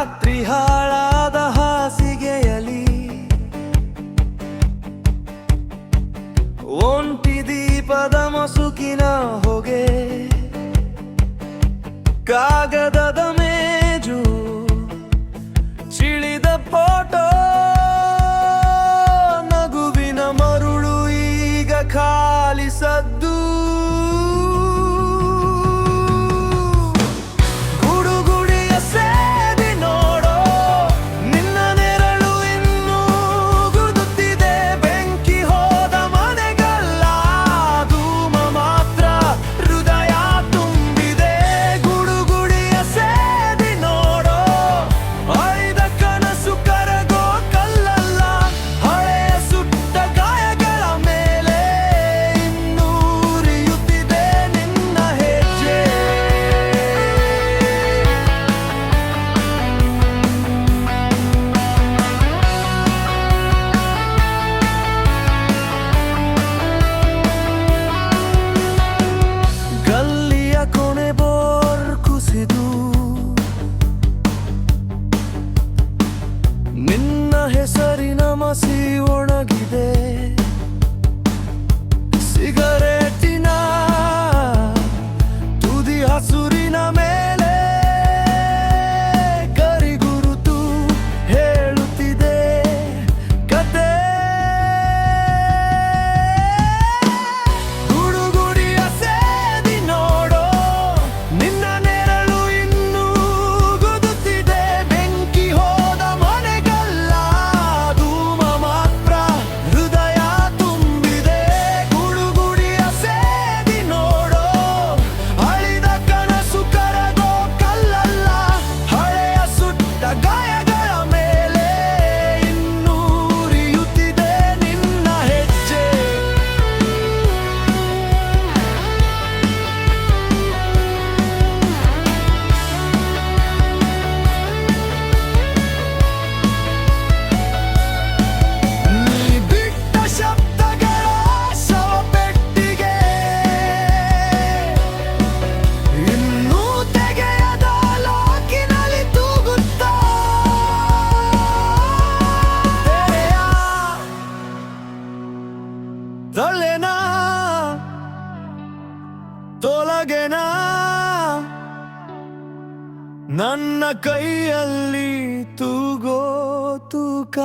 ರಾತ್ರಿ ಹಾಳಾದ ಹಾಸಿಗೆಯಲಿ ಒಂಟಿ ದೀಪದ ಮಸುಕಿನ ಹೊಗೆ, ಕಾಗದದ ಮೇಜು ಚಿಳಿದ ಫೋಟೋ, ನಗುವಿನ ಮರುಳು ಈಗ ಖಾಲಿ ಸದ್ದು. ನಿನ್ನ ಹೆಸರಿನ ಮಸಿ ಒಣಗಿದೆ, ಸಿಗರೇಟಿನ ತುದಿ ಹಸುರಿನ ಮೇಲೆ ಕರಿಗುರುತು ಹೇಳುತ್ತಿದೆ ಕತೆ. ಗುಡುಗುಡಿಯ ಸೇದಿ ನೋಡೋ, ನಿನ್ನ ನೆರಳು ಇನ್ನೂ ಗುದುತ್ತಿದೆ. ಬೆಂಕಿ ಹೋದ ಮನೆಗಲ್ಲ, ಧೂಮ ಮಾತ್ರ ಹೃದಯ ತುಂಬಿದೆ. ಗುಡುಗುಡಿಯ ಸೇದಿ ನೋಡೋ, ಅಳಿದ ಕನಸು ಕರಗೋ ಕಲ್ಲಲ್ಲ. ಹಳೆಯ ಸುಟ್ಟ ಗಾಯಗಳ ಮೇಲೆ ಇನ್ನೂ ಉರಿಯುತ್ತಿದೆ ನಿನ್ನ ಹೆಜ್ಜೆ. ನೀ ಬಿಟ್ಟ ಶಬ್ದಗಳ ಶವಪೆಟ್ಟಿಗೆ ಇನ್ನೂ ತೆಗೆಯದ ಲಾಕಿನಲ್ಲಿ ತೂಗುತ್ತಾ. ತೆರೆಯ ತಲೆನಾ ತೊಲಗೆನಾ ನನ್ನ ಕೈಯಲ್ಲಿ ತೂಗೋ ತೂಕ.